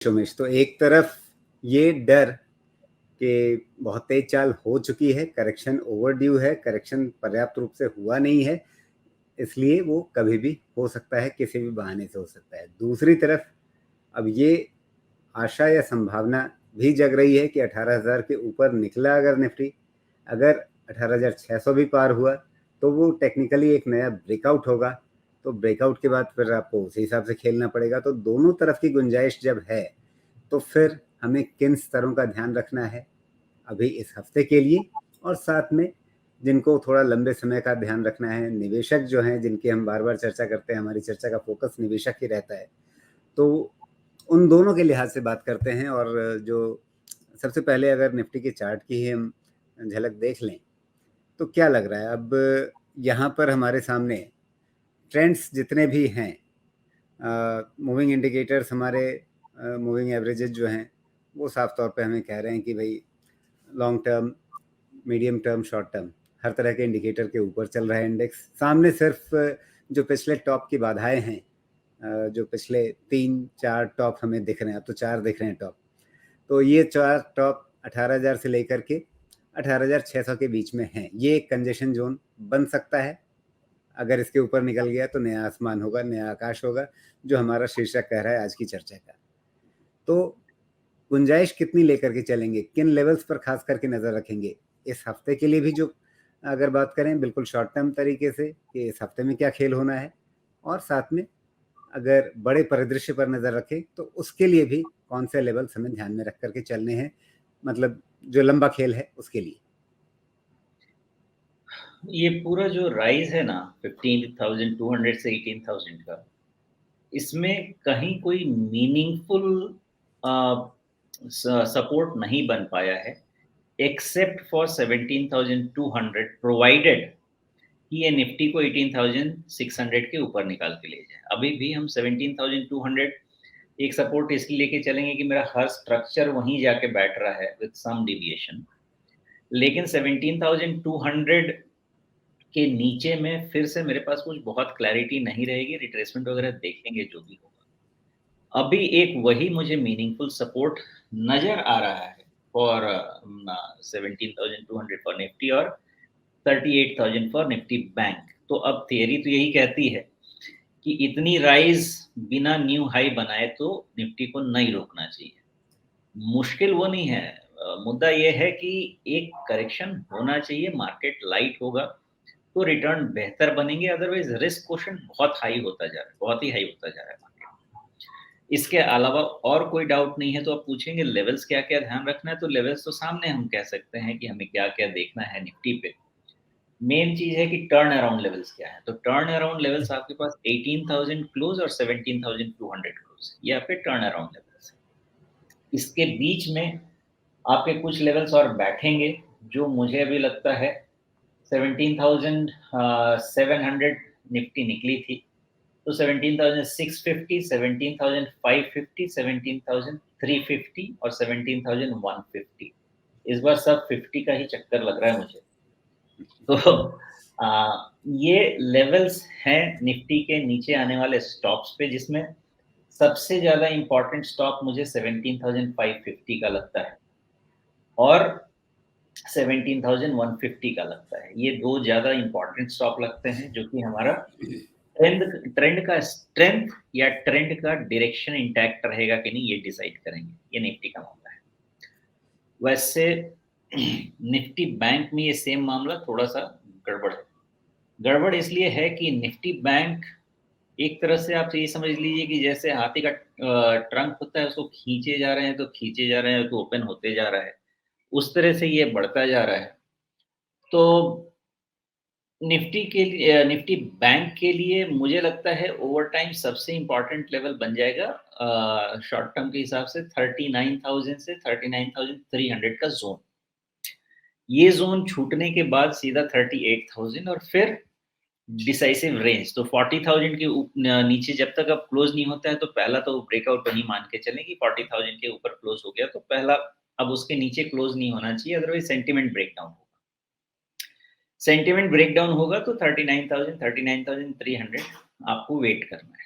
उमेश, तो एक तरफ ये डर कि बहुत तेज चाल हो चुकी है, करेक्शन ओवरड्यू है, करेक्शन पर्याप्त रूप से हुआ नहीं है, इसलिए वो कभी भी हो सकता है, किसी भी बहाने से हो सकता है। दूसरी तरफ अब ये आशा या संभावना भी जग रही है कि 18,000 के ऊपर निकला अगर निफ्टी, अगर 18,600 भी पार हुआ तो वो टेक्निकली एक नया ब्रेकआउट होगा, तो ब्रेकआउट के बाद फिर आपको उसी हिसाब से खेलना पड़ेगा। तो दोनों तरफ की गुंजाइश जब है तो फिर हमें किन स्तरों का ध्यान रखना है अभी इस हफ्ते के लिए, और साथ में जिनको थोड़ा लंबे समय का ध्यान रखना है, निवेशक जो हैं जिनकी हम बार बार चर्चा करते हैं, हमारी चर्चा का फोकस निवेशक ही रहता है, तो उन दोनों के लिहाज से बात करते हैं। और जो सबसे पहले अगर निफ्टी के चार्ट की ही हम झलक देख लें तो क्या लग रहा है अब यहाँ पर हमारे सामने ट्रेंड्स जितने भी हैं, मूविंग इंडिकेटर्स हमारे, मूविंग एवरेजेस जो हैं वो साफ तौर पे हमें कह रहे हैं कि भाई long term, medium term, short term हर तरह के इंडिकेटर के ऊपर चल रहा है इंडेक्स। सामने सिर्फ जो पिछले टॉप की बाधाएं हैं, जो पिछले 3-4 टॉप हमें दिख रहे हैं, अब तो 4 दिख रहे हैं टॉप, तो ये 4 टॉप 18,000 से लेकर के 18,600 के बीच में हैं। ये एक कंजेशन जोन बन सकता है, अगर इसके ऊपर निकल गया तो नया आसमान होगा, नया आकाश होगा, जो हमारा शीर्षक कह रहा है आज की चर्चा का। तो गुंजाइश कितनी लेकर के चलेंगे, किन लेवल्स पर खास करके नज़र रखेंगे इस हफ्ते के लिए भी, जो अगर बात करें बिल्कुल शॉर्ट टर्म तरीके से कि इस हफ्ते में क्या खेल होना है, और साथ में अगर बड़े परिदृश्य पर नज़र रखें तो उसके लिए भी कौन से लेवल्स हमें ध्यान में रख करके चलने हैं, मतलब जो लंबा खेल है उसके लिए। ये पूरा जो राइज है ना 15,200 से 18,000 का, इसमें कहीं कोई मीनिंगफुल सपोर्ट नहीं बन पाया है एक्सेप्ट फॉर 17,200, प्रोवाइडेड कि ये निफ्टी को 18,600 के ऊपर निकाल के ले जाए। अभी भी हम 17,200 एक सपोर्ट इसलिए लेके चलेंगे कि मेरा हर स्ट्रक्चर वहीं जाके बैठ रहा है विद सम डिविएशन, लेकिन 17,200 के नीचे में फिर से मेरे पास कुछ बहुत क्लैरिटी नहीं रहेगी, रिट्रेसमेंट वगैरह देखेंगे जो भी होगा। अभी एक वही मुझे मीनिंगफुल सपोर्ट नज़र आ रहा है फॉर 17,200 फॉर निफ्टी और 38,000 फॉर निफ्टी बैंक। तो अब थियरी तो यही कहती है कि इतनी राइज बिना न्यू हाई बनाए तो निफ्टी को नहीं रोकना चाहिए। मुश्किल वो नहीं है, मुद्दा ये है कि एक करेक्शन होना चाहिए, मार्केट लाइट होगा तो रिटर्न बेहतर बनेंगे, अदरवाइज रिस्क क्वोशंट बहुत हाई होता जा रहा है, बहुत ही हाई होता जा रहा है मार्केट। इसके अलावा और कोई डाउट नहीं है। तो आप पूछेंगे लेवल्स क्या क्या ध्यान रखना है, तो लेवल्स तो सामने हम कह सकते हैं कि हमें क्या क्या देखना है निफ्टी पे। मेन चीज है कि टर्न अराउंड लेवल्स क्या है। तो टर्न अराउंड लेवल्स आपके पास 18,000 क्लोज और 17,200 क्लोज, ये आपके टर्न अराउंड लेवल्स है। इसके बीच में आपके कुछ लेवल्स और बैठेंगे जो मुझे अभी लगता है 17,700 निफ्टी निकली थी, तो 17,650, 17,550, 17,350 और 17,150, इस बार सब 50 का ही चक्कर लग रहा है मुझे। तो ये लेवल्स हैं निफ्टी के नीचे आने वाले स्टॉप्स पे, जिसमें सबसे ज्यादा इंपॉर्टेंट स्टॉप मुझे 17,550 का लगता है और 17,150 का लगता है। ये दो ज्यादा इंपॉर्टेंट स्टॉप लगते हैं जो कि हमारा ट्रेंड का स्ट्रेंथ या ट्रेंड का डायरेक्शन इंटैक्ट रहेगा कि नहीं ये डिसाइड करेंगे। ये निफ्टी का मामला है। वैसे निफ्टी बैंक में ये सेम मामला थोड़ा सा गड़बड़ है। गड़बड़ इसलिए है कि निफ्टी बैंक एक तरह से आप ये समझ लीजिए कि जैसे हाथी का ट्रंक होता है, उसको खींचे जा रहे हैं तो खींचे जा रहे हैं तो ओपन होते जा रहा है, उस तरह से ये बढ़ता जा रहा है। तो निफ्टी के लिए, निफ्टी बैंक के लिए मुझे लगता है ओवर टाइम सबसे इंपॉर्टेंट लेवल बन जाएगा शॉर्ट टर्म के हिसाब से 39,000 से 39,300 का जोन। ये जोन छूटने के बाद सीधा 38,000 और फिर डिसाइसिव रेंज। तो 40,000 के नीचे जब तक अब क्लोज नहीं होता है तो पहला तो ब्रेकआउट वही मान के चलें कि 40,000 के ऊपर क्लोज हो गया तो पहला, अब उसके नीचे क्लोज नहीं होना चाहिए, अदरवाइज सेंटिमेंट ब्रेकडाउन होगा। सेंटिमेंट ब्रेकडाउन होगा तो 39,000, 39,300 आपको वेट करना है।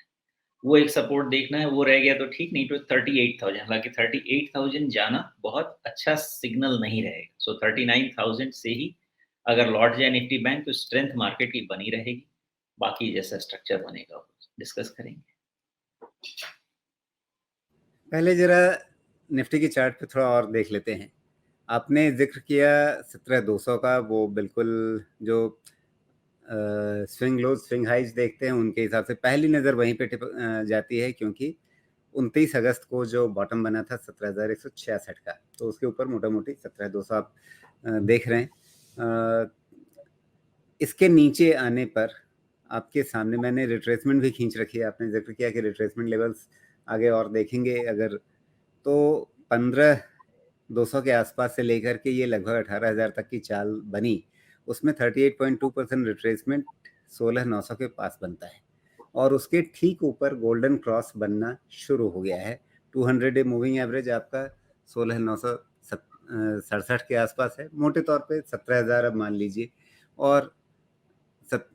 वो एक सपोर्ट देखना है, वो रह गया तो ठीक, नहीं तो 38,000, हालाँकि 38,000 जाना बहुत अच्छा सिग्नल नहीं रहेगा। सो 39,000 से ही अगर लौट जाए निफ्टी बैंक तो स्ट्रेंथ मार्केट की बनी रहेगी। बाकी जैसा स्ट्रक्चर बनेगा वो डिस्कस करेंगे। पहले ज़रा निफ्टी की चार्ट पे थोड़ा और देख लेते हैं। आपने ज़िक्र किया 17,200 का, वो बिल्कुल जो स्विंग लोज, स्विंग हाइज देखते हैं, उनके हिसाब से पहली नज़र वहीं पे जाती है, क्योंकि 29 अगस्त को जो बॉटम बना था 17,166 का, तो उसके ऊपर मोटा-मोटी 17,200 आप देख रहे हैं। इसके नीचे आने पर आपके सामने मैंने रिट्रेसमेंट भी खींच रखी है। आपने ज़िक्र किया कि रिट्रेसमेंट लेवल्स आगे और देखेंगे अगर, तो 15,200 के आसपास से लेकर के ये लगभग 18,000 तक की चाल बनी। उसमें 38.2% रिट्रेसमेंट 16,900 के पास बनता है, और उसके ठीक ऊपर गोल्डन क्रॉस बनना शुरू हो गया है। 200 डे मूविंग एवरेज आपका 16,967 के आसपास है, मोटे तौर पे 17,000 अब मान लीजिए, और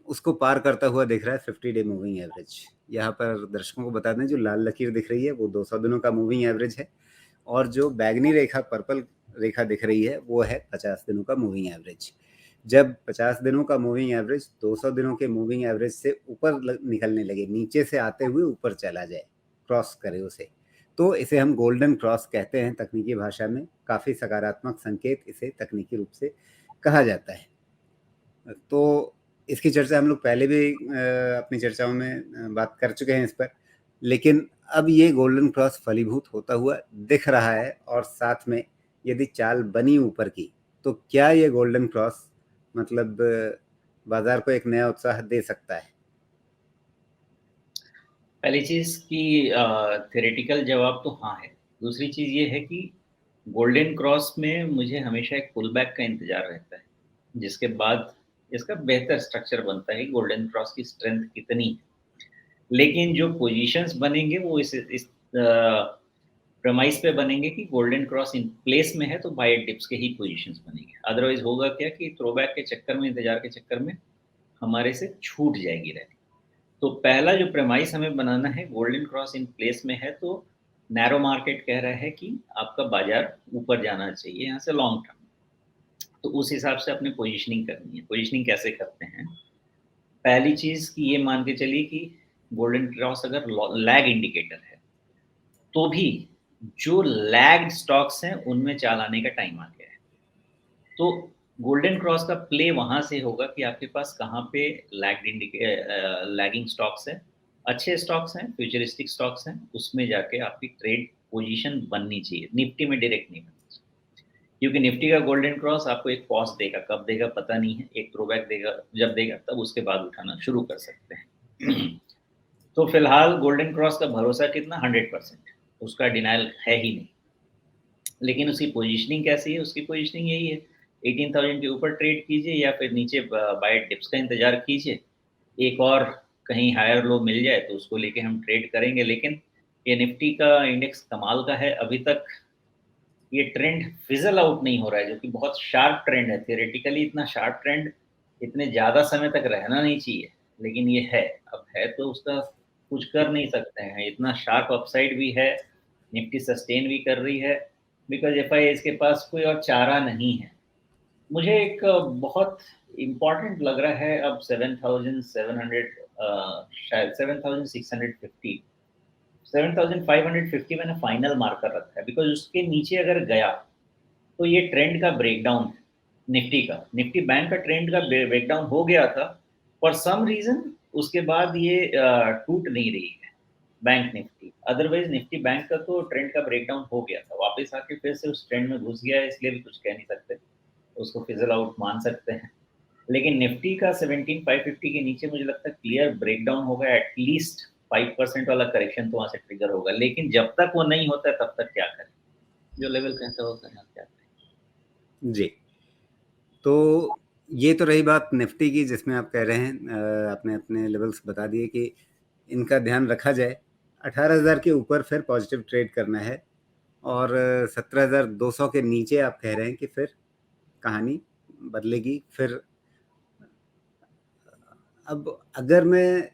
उसको पार करता हुआ दिख रहा है 50 डे मूविंग एवरेज। यहाँ पर दर्शकों को बता दें, जो लाल लकीर दिख रही है वो 200 दिनों का मूविंग एवरेज है, और जो बैगनी रेखा, पर्पल रेखा दिख रही है, वो है 50 दिनों का मूविंग एवरेज। जब 50 दिनों का मूविंग एवरेज 200 दिनों के मूविंग एवरेज से ऊपर निकलने लगे, नीचे से आते हुए ऊपर चला जाए, क्रॉस करे उसे, तो इसे हम गोल्डन क्रॉस कहते हैं तकनीकी भाषा में। काफ़ी सकारात्मक संकेत इसे तकनीकी रूप से कहा जाता है। तो इसकी चर्चा हम लोग पहले भी अपनी चर्चाओं में बात कर चुके हैं इस पर, लेकिन अब ये गोल्डन क्रॉस फलीभूत होता हुआ दिख रहा है, और साथ में यदि चाल बनी ऊपर की, तो क्या ये गोल्डन क्रॉस मतलब बाजार को एक नया उत्साह दे सकता है? पहली चीज़ कि थ्योरेटिकल जवाब तो हाँ है। दूसरी चीज़ ये है कि गोल्डन क्रॉस में मुझे हमेशा एक पुल बैक का इंतज़ार रहता है, जिसके बाद इसका बेहतर स्ट्रक्चर बनता है कि गोल्डन क्रॉस की स्ट्रेंथ कितनी है। लेकिन जो पोज़ीशंस बनेंगे वो इस प्रेमाइस पे बनेंगे कि गोल्डन क्रॉस इन प्लेस में है तो बाय डिप्स के ही पोज़ीशंस बनेंगे। अदरवाइज़ होगा क्या कि थ्रोबैक के चक्कर में, इंतज़ार के चक्कर में हमारे से छूट जाएगी रैली। तो पहला जो प्रेमाइस हमें बनाना है, गोल्डन क्रॉस इन प्लेस में है तो नैरो मार्केट कह रहा है कि आपका बाजार ऊपर जाना चाहिए यहाँ से लॉन्ग टर्म। तो उस हिसाब से अपने पोजीशनिंग करनी है। पोजीशनिंग कैसे करते हैं? पहली चीज़ कि ये मान के चलिए कि गोल्डन क्रॉस अगर लैग इंडिकेटर है, तो भी जो लैग्ड स्टॉक्स हैं उनमें चाल आने का टाइम आ गया है। तो गोल्डन क्रॉस का प्ले वहाँ से होगा कि आपके पास कहाँ पे लैगिंग स्टॉक्स हैं, अच्छे स्टॉक्स हैं, फ्यूचरिस्टिक स्टॉक्स हैं, उसमें जाके आपकी ट्रेड पोजीशन बननी चाहिए। निफ्टी में डायरेक्ट नहीं बननी चाहिए, क्योंकि निफ्टी का गोल्डन क्रॉस आपको एक पॉज देगा, कब देगा पता नहीं है, एक थ्रोबैक देगा, जब देगा तब उसके बाद उठाना शुरू कर सकते हैं। तो फिलहाल गोल्डन क्रॉस का भरोसा कितना? 100%, उसका डिनायल है ही नहीं। लेकिन उसकी पोजीशनिंग कैसी है? उसकी पोजीशनिंग यही है, 18,000 के ऊपर ट्रेड कीजिए या फिर नीचे बाय डिप्स का इंतज़ार कीजिए। एक और कहीं हायर लो मिल जाए तो उसको लेके हम ट्रेड करेंगे। लेकिन ये निफ्टी का इंडेक्स कमाल का है, अभी तक ये ट्रेंड फिज़ल आउट नहीं हो रहा है, जो कि बहुत शार्प ट्रेंड है। थियोरेटिकली इतना शार्प ट्रेंड इतने ज़्यादा समय तक रहना नहीं चाहिए, लेकिन ये है। अब है तो उसका कुछ कर नहीं सकते हैं। इतना शार्प अपसाइड भी है, निफ्टी सस्टेन भी कर रही है, बिकॉज़ एफआईआईज़ के पास कोई और चारा नहीं है। मुझे एक बहुत इम्पोर्टेंट लग रहा है अब 7,700, शायद 7,650, 7,550 मैंने फाइनल मार्कर रखा है, बिकॉज़ उसके नीचे अगर गया तो ये ट्रेंड का ब्रेकडाउन है निफ्टी का। निफ्टी बैंक का ट्रेंड का ब्रेकडाउन हो गया था फॉर सम रीज़न, उसके बाद ये टूट नहीं रही है bank Nifty. Otherwise Nifty bank का तो ट्रेंड का ब्रेकडाउन हो गया था, वापस आके फिर से उस ट्रेंड में घुस गया है, इसलिए भी कुछ कह नहीं सकते, उसको फिज़ल आउट मान सकते हैं। लेकिन निफ्टी का 17,550 के नीचे मुझे लगता है क्लियर ब्रेकडाउन होगा, एटलीस्ट 5% वाला करेक्शन तो वहाँ से ट्रिगर होगा। लेकिन जब तक वो नहीं होता है तब तक क्या करें? जो लेवल कहता है वो करना, क्या करें? जी। तो ये तो रही बात निफ्टी की, जिसमें आप कह रहे हैं, आपने अपने लेवल्स बता दिए कि इनका ध्यान रखा जाए। 18,000 के ऊपर फिर पॉजिटिव ट्रेड करना है, और 17,200 के नीचे आप कह रहे हैं कि फिर कहानी बदलेगी। फिर अब अगर मैं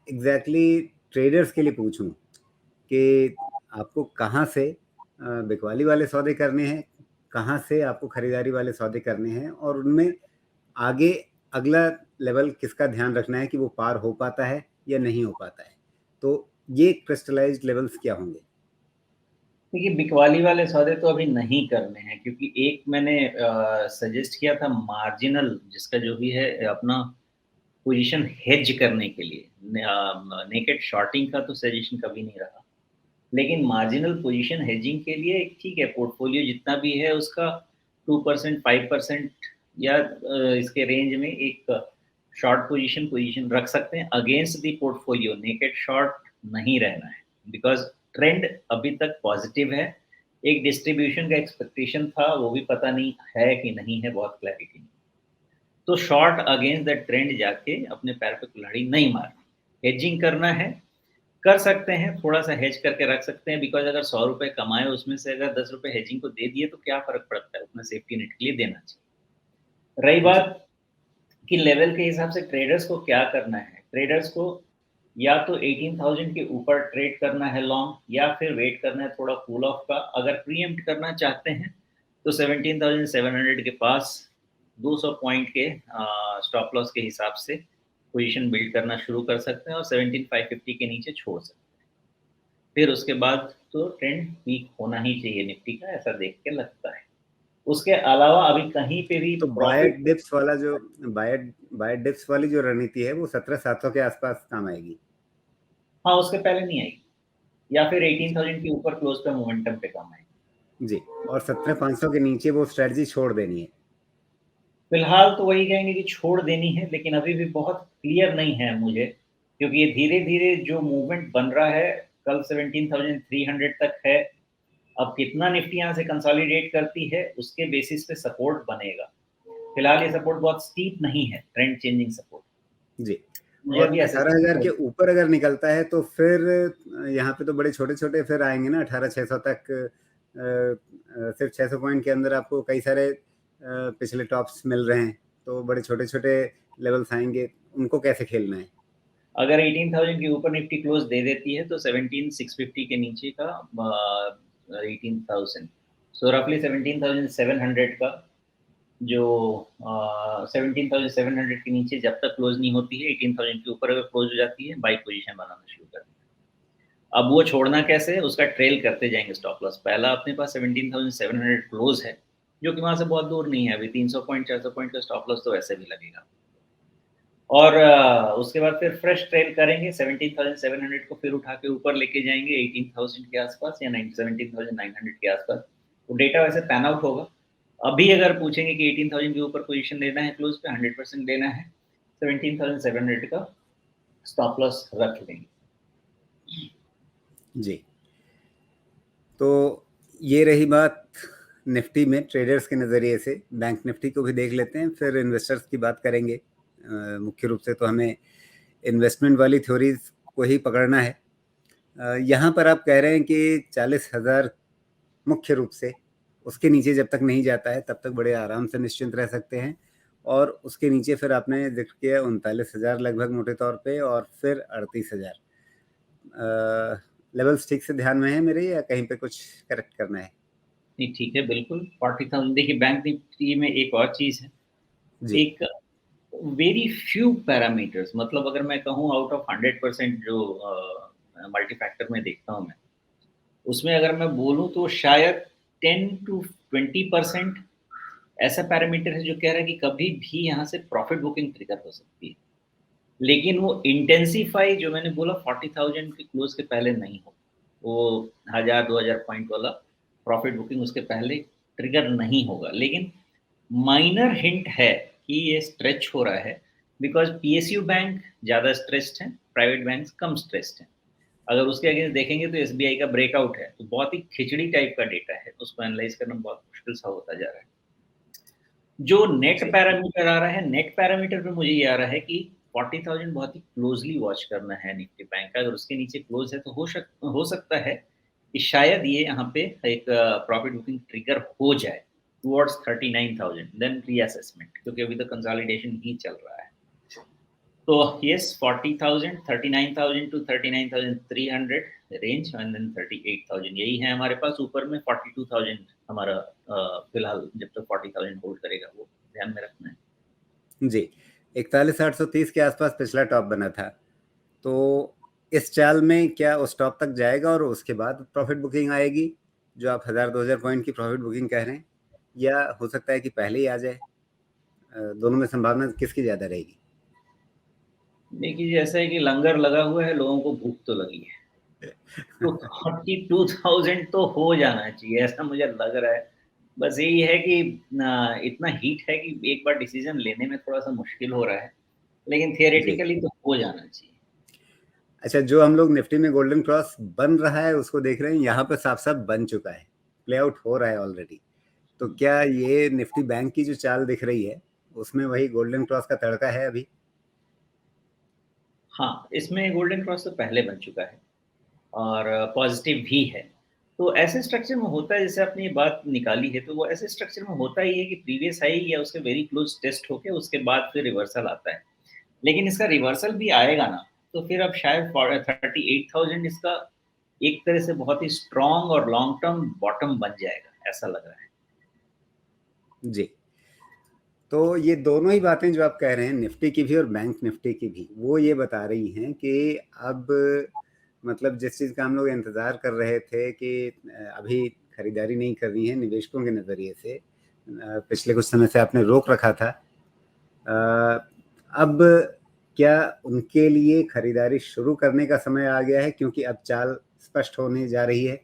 एग्जैक्टली ट्रेडर्स के लिए पूछूं कि आपको कहाँ से बिकवाली वाले सौदे करने हैं, कहाँ से आपको खरीदारी वाले सौदे करने हैं, और उनमें आगे अगला लेवल किसका ध्यान रखना है कि वो पार हो पाता है या नहीं हो पाता है। तो ये क्रिस्टलाइज्ड लेवल्स क्या होंगे? देखिए, बिकवाली वाले सौदे तो अभी नहीं करने हैं, क्योंकि एक मैंने सजेस्ट किया था मार्जिनल, जिसका जो भी है अपना पोजीशन हेज करने के लिए। नेकेड शॉर्टिंग का तो सजेशन कभी नहीं रहा, लेकिन मार्जिनल पोजीशन हेजिंग के लिए ठीक है, पोर्टफोलियो जितना भी है उसका 2% 5% या इसके रेंज में एक शॉर्ट पोजीशन रख सकते हैं against the portfolio. Naked short नहीं रहना है, बिकॉज ट्रेंड अभी तक पॉजिटिव है। एक डिस्ट्रीब्यूशन का एक्सपेक्टेशन था, वो भी पता नहीं है कि नहीं है, बहुत क्लैरिटी नहीं। तो शॉर्ट अगेंस्ट द ट्रेंड जाके अपने पैर पे कुल्हाड़ी नहीं मारनी। हेजिंग करना है, कर सकते हैं, थोड़ा सा हेज करके रख सकते हैं, बिकॉज अगर 100 रुपए कमाए उसमें से अगर 10 रुपए हेजिंग को दे दिए तो क्या फर्क पड़ता है, उतना सेफ्टी नेट के लिए देना चाहिए। रही जी। बात कि लेवल के हिसाब से ट्रेडर्स को क्या करना है, ट्रेडर्स को या तो 18,000 के ऊपर ट्रेड करना है लॉन्ग, या फिर वेट करना है थोड़ा कूल ऑफ का। अगर प्रीएम्प्ट करना चाहते हैं तो 17,700 के पास 200 पॉइंट के स्टॉप लॉस के हिसाब से पोजीशन बिल्ड करना शुरू कर सकते हैं, और 17,550 के नीचे छोड़ सकते हैं। फिर उसके बाद तो ट्रेंड वीक होना ही चाहिए निफ्टी का, ऐसा देख के लगता है। उसके अलावा अभी कहीं पे भी तो प्रॉफिट, बाय डिप्स वाली जो रणनीति है वो 17,700 के आसपास काम आएगी। हाँ, उसके पहले नहीं आएगी, या फिर 18,000 के ऊपर क्लोज पे मोमेंटम पे कम आएगी। जी। और 17,500 के नीचे वो स्ट्रेटजी छोड़ देनी है। फिलहाल तो वही कहेंगे कि छोड़ देनी है, लेकिन अभी भी बहुत क्लियर नहीं है मुझे, क्योंकि ये धीरे-धीरे जो मूवमेंट बन रहा है, कल 17,300 तक है। अब कितना निफ्टी यहाँ से कंसोलिडेट करती है, उसके बेसिस पे सपोर्ट बनेगा। फिलहाल ये सपोर्ट बहुत स्टीप नहीं है, ट्रेंड चेंजिंग सपोर्ट। जी। मुझे और अभी असेसमेंट 18,000 के करना ऊपर अगर निकलता है तो फिर यहाँ पे तो बड़े छोटे-छोटे फिर आएँगे ना, 18,600 तक। सिर्फ 600 पॉइंट के अंदर आपको कई सारे पिछले टॉप्स मिल रहे हैं, तो बड़े छोटे-छोटे लेवल्स आएँगे, उनको कैसे खेलना है? अगर 18,000 के ऊपर निफ्टी क्लोज दे देती है तो 17,650 के नीचे का 18,000, सो रफली 17,700 का जो 17,700 के नीचे जब तक क्लोज नहीं होती है, 18,000 के ऊपर अगर क्लोज हो जाती है, बाई पोजीशन बनाना शुरू कर दें। अब वो छोड़ना कैसे है, उसका ट्रेल करते जाएंगे स्टॉप लॉस। पहला अपने पास 17,700 क्लोज है, जो कि वहां से बहुत दूर नहीं है, अभी 300 पॉइंट 400 पॉइंट का स्टॉप लॉस तो वैसे भी लगेगा। और उसके बाद फिर फ्रेश ट्रेल करेंगे, 17,700 को फिर उठा के ऊपर लेके जाएंगे 18,000 के आसपास या 17,900 के आसपास। तो डेटा वैसे पैन आउट होगा। अभी अगर पूछेंगे कि 18,000 के ऊपर पोजीशन लेना है क्लोज पे, 100% लेना है, 17,700 का स्टॉप लॉस रख लेंगे। जी। तो ये रही बात निफ्टी में ट्रेडर्स के नज़रिए से। बैंक निफ्टी को भी देख लेते हैं, फिर इन्वेस्टर्स की बात करेंगे। मुख्य रूप से तो हमें इन्वेस्टमेंट वाली थ्योरीज को ही पकड़ना है। यहाँ पर आप कह रहे हैं कि 40,000 मुख्य रूप से, उसके नीचे जब तक नहीं जाता है तब तक बड़े आराम से निश्चिंत रह सकते हैं, और उसके नीचे फिर आपने जिक्र किया 39,000 लगभग मोटे तौर पे, और फिर 38,000 लेवल्स ठीक से ध्यान में है मेरे, या कहीं पे कुछ करेक्ट करना है? नहीं, ठीक है, बिल्कुल 40,000। देखिए, बैंक निफ्टी में एक और चीज़ है, जी। एक वेरी फ्यू पैरामीटर्स, मतलब अगर मैं कहूँ आउट ऑफ 100% जो मल्टी फैक्टर में देखता हूँ मैं, उसमें अगर मैं बोलूँ तो शायद 10 टू 20% ऐसा पैरामीटर है जो कह रहा है कि कभी भी यहाँ से प्रॉफिट बुकिंग ट्रिगर हो सकती है। लेकिन वो इंटेंसिफाई जो मैंने बोला 40,000 के क्लोज के पहले नहीं हो, वो 1000-2000 पॉइंट वाला प्रॉफिट बुकिंग उसके पहले ट्रिगर नहीं होगा। लेकिन माइनर हिंट है कि ये स्ट्रेच हो रहा है, बिकॉज पीएसयू बैंक ज़्यादा स्ट्रेस्ड है, प्राइवेट बैंक कम स्ट्रेस्ड है। अगर उसके अगेंस्ट देखेंगे तो एसबीआई का ब्रेकआउट है, तो बहुत ही खिचड़ी टाइप का डेटा है, उसको एनालाइज करना बहुत मुश्किल सा होता जा रहा है। जो नेट जी। पैरामीटर आ रहा है, नेट पैरामीटर पे मुझे ये आ रहा है कि 40,000 बहुत ही क्लोजली वॉच करना है निफ्टी बैंक का। अगर उसके नीचे क्लोज है तो हो सकता है कि शायद ये यहाँ पे एक प्रॉफिट बुकिंग ट्रिगर हो जाए टुवर्ड्स 39,000, देन रीअसेसमेंट, क्योंकि अभी तो कंसोलिडेशन ही चल रहा है। तो yes 40,000 39,000 to 39,300 range and then 38,000 यही है हमारे पास। ऊपर में 42,000 हमारा फिलहाल जब तक 40,000 होल्ड करेगा वो ध्यान में रखना है। जी, 41,830 के आसपास पिछला टॉप बना था, तो इस चाल में क्या उस टॉप तक जाएगा और उसके बाद प्रॉफिट बुकिंग आएगी, जो आप 1000-2000 पॉइंट की प्रॉफिट बुकिंग कह रहे हैं, या हो सकता है कि पहले ही आ जाए? दोनों में संभावना किसकी ज़्यादा रहेगी? देखिए ऐसा है कि लंगर लगा हुआ है, लोगों को भूख तो लगी है। तो 42,000 तो हो जाना चाहिए, ऐसा मुझे लग रहा है। बस यही है कि इतना हीट है कि एक बार डिसीजन लेने में थोड़ा-सा मुश्किल हो रहा है, लेकिन जी। थियोरेटिकली तो हो जाना चाहिए। अच्छा, जो हम लोग निफ्टी में गोल्डन क्रॉस बन रहा है उसको देख रहे हैं, यहाँ पे साफ-साफ बन चुका है, प्ले आउट हो रहा है ऑलरेडी। तो क्या ये निफ्टी बैंक की जो चाल दिख रही है, उसमें वही गोल्डन क्रॉस का तड़का है अभी? हाँ, इसमें गोल्डन क्रॉस तो पहले बन चुका है और पॉज़िटिव भी है। तो ऐसे स्ट्रक्चर में होता है, जैसे आपने ये बात निकाली है, तो वो ऐसे स्ट्रक्चर में होता ही है कि प्रीवियस हाई या उसके वेरी क्लोज़ टेस्ट होके उसके बाद फिर रिवर्सल आता है। लेकिन इसका रिवर्सल भी आएगा ना, तो फिर अब शायद 38,000 इसका एक तरह से बहुत ही स्ट्रॉन्ग और लॉन्ग टर्म बॉटम बन जाएगा, ऐसा लग रहा है। जी। तो ये दोनों ही बातें जो आप कह रहे हैं, निफ्टी की भी और बैंक निफ्टी की भी, वो ये बता रही हैं कि अब मतलब जिस चीज़ का हम लोग इंतज़ार कर रहे थे कि अभी खरीदारी नहीं करनी है निवेशकों के नज़रिए से, पिछले कुछ समय से आपने रोक रखा था। अब क्या उनके लिए खरीदारी शुरू करने का समय आ गया है, क्योंकि अब चाल स्पष्ट होने जा रही है?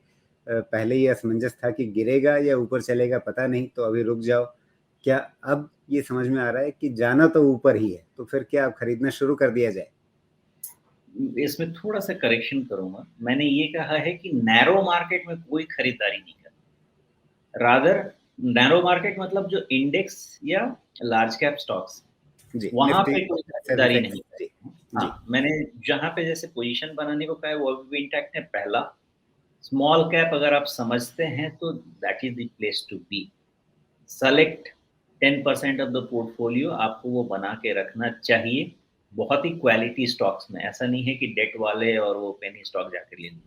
पहले ये असमंजस था कि गिरेगा या ऊपर चलेगा पता नहीं, तो अभी रुक जाओ। क्या अब ये समझ में आ रहा है कि जाना तो ऊपर ही है, तो फिर क्या अब खरीदना शुरू कर दिया जाए? इसमें थोड़ा-सा करेक्शन करूँगा। मैंने ये कहा है कि नैरो मार्केट में कोई खरीदारी नहीं करनी। रादर नैरो मार्केट मतलब जो इंडेक्स या लार्ज कैप स्टॉक्स, जी, वहाँ निफ्टी, पे कोई खरीदारी सेंसेक्स। नहीं जी, करनी है। जी, हाँ, मैंने जहाँ पे जैसे पोज़ीशन बनाने को कहा है वो अभी भी इंटैक्ट है। पहला, स्मॉल कैप अगर आप समझते हैं तो that is the place to be. Select 10% of the portfolio आपको वो बना के रखना चाहिए, बहुत ही क्वालिटी स्टॉक्स में। ऐसा नहीं है कि डेट वाले और वो पेनी स्टॉक जाके ले लो।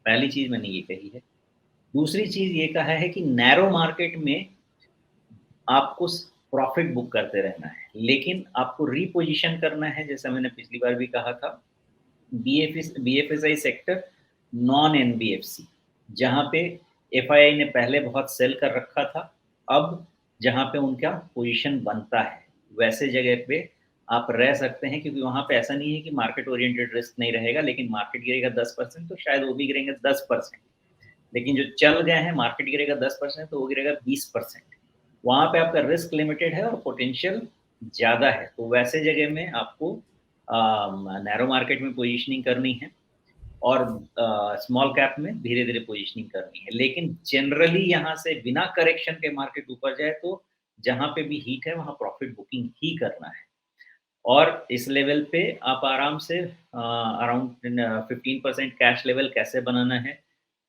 पहली चीज़ मैंने ये कही है। दूसरी चीज़ ये कहा है कि नैरो मार्केट में आपको प्रॉफिट बुक करते रहना है, लेकिन आपको रीपोजीशन करना है, जैसा मैंने पिछली बार भी कहा था। बीएफएसआई सेक्टर, नॉन एनबीएफसी, जहाँ पे एफआईआई ने पहले बहुत सेल कर रखा था, अब जहाँ पे उनका पोजीशन बनता है वैसे जगह पे आप रह सकते हैं, क्योंकि वहाँ पे ऐसा नहीं है कि मार्केट ओरिएंटेड रिस्क नहीं रहेगा। लेकिन मार्केट गिरेगा 10% तो शायद वो भी गिरेंगे 10%, लेकिन जो चल गए हैं मार्केट गिरेगा 10% तो वो गिरेगा 20%। वहाँ पे आपका रिस्क लिमिटेड है और पोटेंशियल ज़्यादा है, तो वैसे जगह में आपको नैरो मार्केट में पोजीशनिंग करनी है और स्मॉल कैप में धीरे-धीरे पोजीशनिंग करनी है। लेकिन जनरली यहाँ से बिना करेक्शन के मार्केट ऊपर जाए तो जहाँ पे भी हीट है वहाँ प्रॉफिट बुकिंग ही करना है। और इस लेवल पे आप आराम से अराउंड 15% कैश लेवल कैसे बनाना है,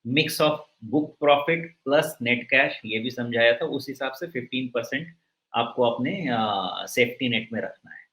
mix of book profit plus net cash ये भी समझाया था, उस हिसाब से 15% आपको अपने सेफ्टी नेट में रखना है।